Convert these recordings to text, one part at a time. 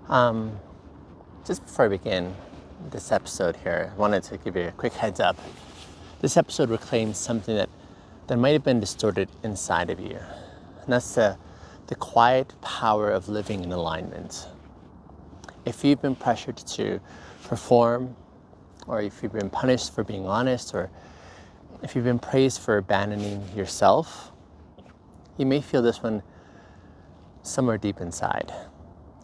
Um, just before I begin this episode here, I wanted to give you a quick heads up. This episode reclaims something that might have been distorted inside of you. And that's the quiet power of living in alignment. If you've been pressured to perform, or if you've been punished for being honest, or if you've been praised for abandoning yourself, you may feel this one somewhere deep inside.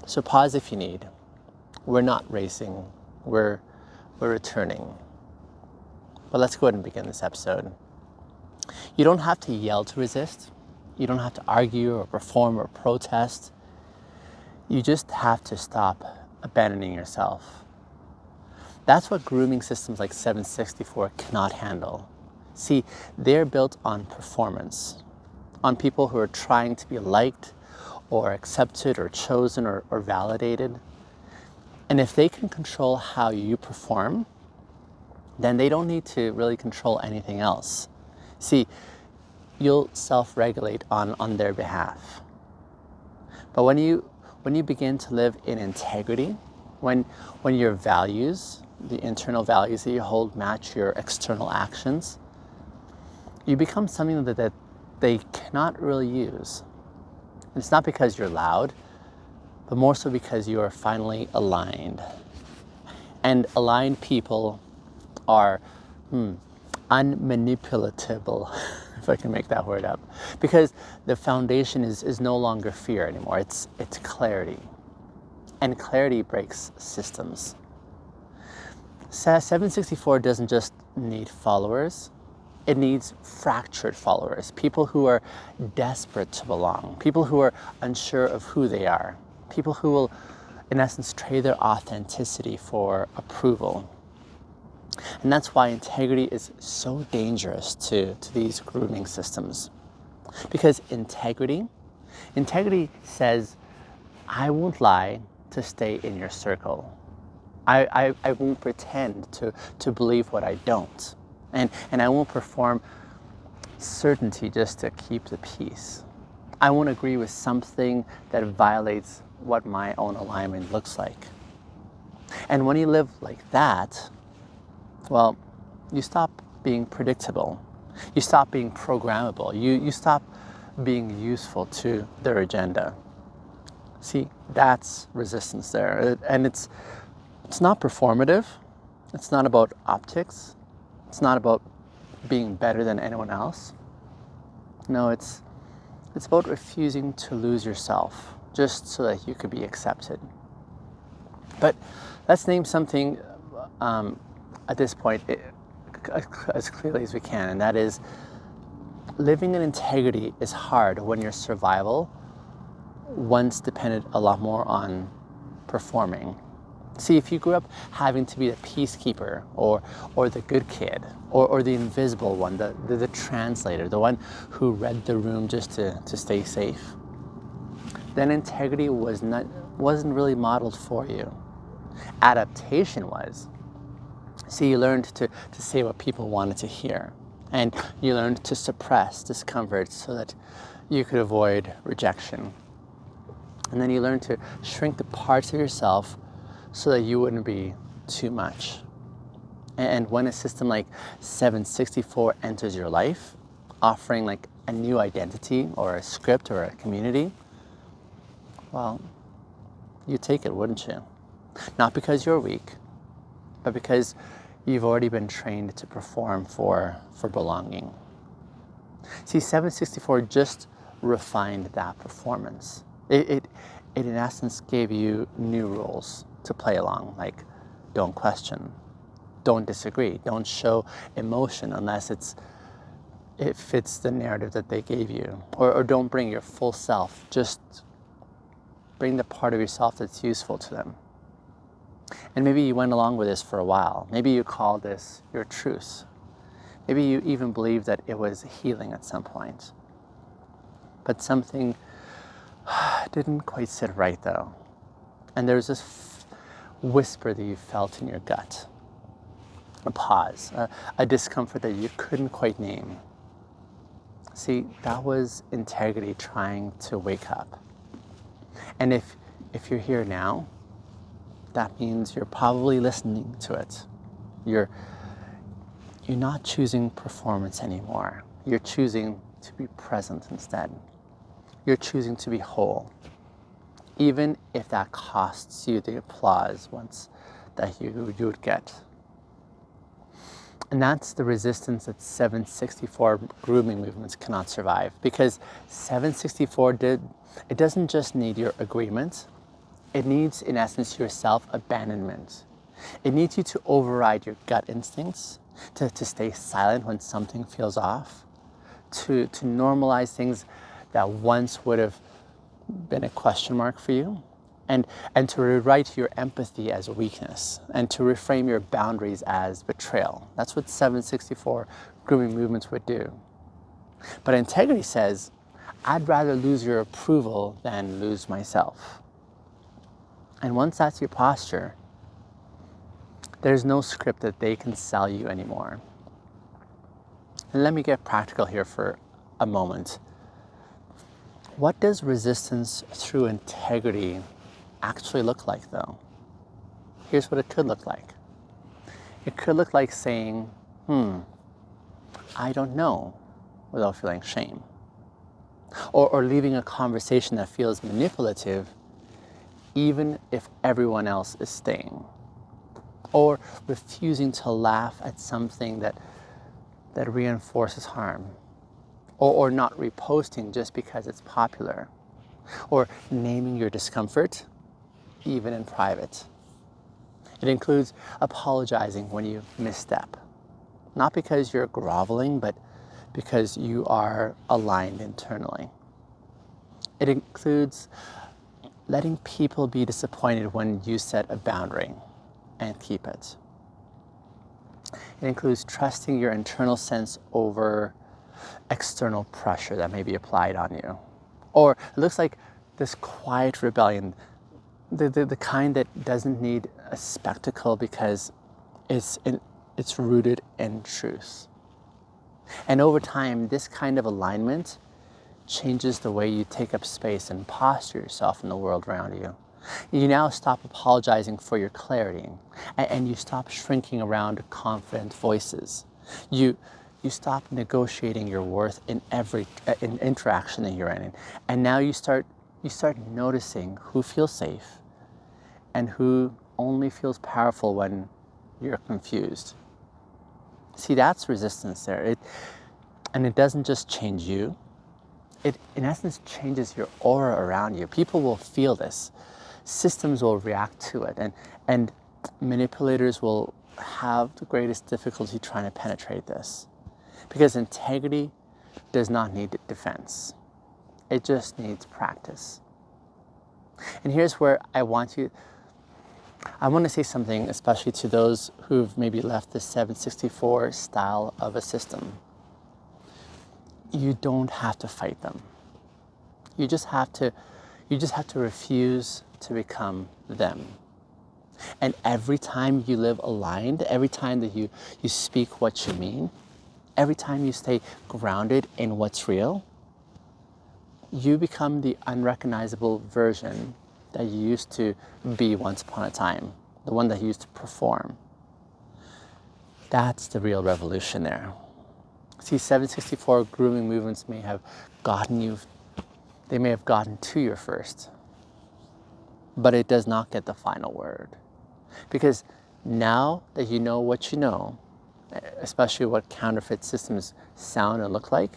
So pause if you need. We're not racing, we're returning. But let's go ahead and begin this episode. You don't have to yell to resist. You don't have to argue or perform or protest. You just have to stop abandoning yourself. That's what grooming systems like 764 cannot handle. See, they're built on performance, on people who are trying to be liked or accepted or chosen or validated. And if they can control how you perform, then they don't need to really control anything else. See, you'll self-regulate on their behalf. But when you begin to live in integrity, when your values, the internal values that you hold, match your external actions, you become something that they cannot really use. And it's not because you're loud, but more so because you are finally aligned. And aligned people are unmanipulatable, if I can make that word up. Because the foundation is no longer fear anymore, it's clarity. And clarity breaks systems. 764 doesn't just need followers, it needs fractured followers, people who are desperate to belong, people who are unsure of who they are, people who will, in essence, trade their authenticity for approval. And that's why integrity is so dangerous to these grooming systems. Because integrity says, I won't lie to stay in your circle. I won't pretend to believe what I don't. And I won't perform certainty just to keep the peace. I won't agree with something that violates what my own alignment looks like. And when you live like that, well, you stop being predictable. You stop being programmable. You stop being useful to their agenda. See, that's resistance there. And it's not performative. It's not about optics. It's not about being better than anyone else. No, it's about refusing to lose yourself just so that you could be accepted. But let's name something at this point as clearly as we can, and that is living in integrity is hard when your survival once depended a lot more on performing. See, if you grew up having to be the peacekeeper or the good kid or the invisible one, the translator, the one who read the room just to stay safe, then integrity wasn't really modeled for you. Adaptation was. See, you learned to say what people wanted to hear, and you learned to suppress discomfort so that you could avoid rejection. And then you learned to shrink the parts of yourself so that you wouldn't be too much. And when a system like 764 enters your life, offering like a new identity or a script or a community, well, you take it, wouldn't you? Not because you're weak, but because you've already been trained to perform for belonging. See, 764 just refined that performance. It in essence gave you new rules to play along, like don't question, don't disagree, don't show emotion unless it fits the narrative that they gave you, or don't bring your full self, just bring the part of yourself that's useful to them. And maybe you went along with this for a while. Maybe you called this your truce. Maybe you even believed that it was healing at some point. But something didn't quite sit right though. And there was this whisper that you felt in your gut. A pause, a discomfort that you couldn't quite name. See, that was integrity trying to wake up. And if you're here now, that means you're probably listening to it. You're not choosing performance anymore. You're choosing to be present instead. You're choosing to be whole, even if that costs you the applause once that you would get. And that's the resistance that 764 grooming movements cannot survive, because 764 it doesn't just need your agreement. It needs, in essence, your self-abandonment. It needs you to override your gut instincts, to stay silent when something feels off, to normalize things that once would have been a question mark for you, and to rewrite your empathy as weakness, and to reframe your boundaries as betrayal. That's what 764 grooming movements would do. But integrity says, I'd rather lose your approval than lose myself. And once that's your posture, there's no script that they can sell you anymore. And let me get practical here for a moment. What does resistance through integrity actually look like, though? Here's what it could look like. It could look like saying, I don't know, without feeling shame. Or leaving a conversation that feels manipulative, even if everyone else is staying. Or refusing to laugh at something that reinforces harm. Or not reposting just because it's popular. Or naming your discomfort, even in private. It includes apologizing when you misstep. Not because you're groveling, but because you are aligned internally. It includes letting people be disappointed when you set a boundary and keep it. It includes trusting your internal sense over external pressure that may be applied on you. Or it looks like this quiet rebellion, the kind that doesn't need a spectacle because it's rooted in truth. And over time, this kind of alignment changes the way you take up space and posture yourself in the world around you. You now stop apologizing for your clarity, and you stop shrinking around confident voices. You stop negotiating your worth in every interaction that you're in, and now you start noticing who feels safe and who only feels powerful when you're confused. See, that's resistance there. And it doesn't just change you. It, in essence, changes your aura around you. People will feel this. Systems will react to it. And manipulators will have the greatest difficulty trying to penetrate this. Because integrity does not need defense. It just needs practice. And here's where I want to say something, especially to those who've maybe left the 764 style of a system. You don't have to fight them. You just have to refuse to become them. And every time you live aligned, every time that you speak what you mean, every time you stay grounded in what's real, you become the unrecognizable version that you used to be once upon a time, the one that you used to perform. That's the real revolution there. See, 764 grooming movements may have gotten to you first, but it does not get the final word. Because now that you know what you know, especially what counterfeit systems sound and look like,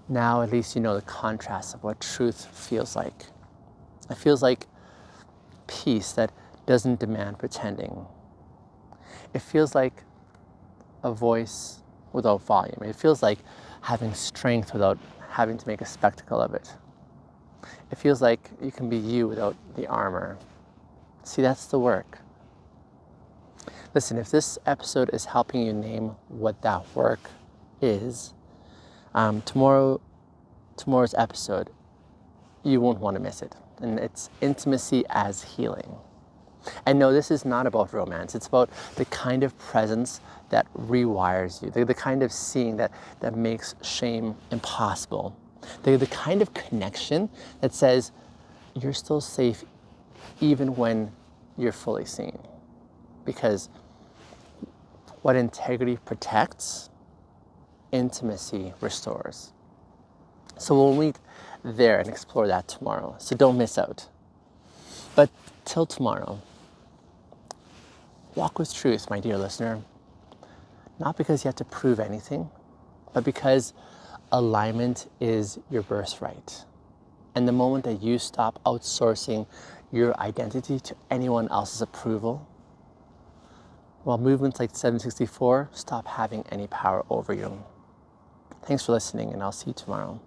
now at least you know the contrast of what truth feels like. It feels like peace that doesn't demand pretending. It feels like a voice without volume. It feels like having strength without having to make a spectacle of it. It feels like you can be you without the armor. See, that's the work. Listen, if this episode is helping you name what that work is, tomorrow's episode, you won't want to miss it. And it's intimacy as healing. And no, this is not about romance. It's about the kind of presence that rewires you, the kind of seeing that makes shame impossible, the kind of connection that says you're still safe even when you're fully seen. Because what integrity protects, intimacy restores. So we'll meet there and explore that tomorrow. So don't miss out. But till tomorrow, walk with truth, my dear listener. Not because you have to prove anything, but because alignment is your birthright. And the moment that you stop outsourcing your identity to anyone else's approval, well, movements like 764 stop having any power over you. Thanks for listening, and I'll see you tomorrow.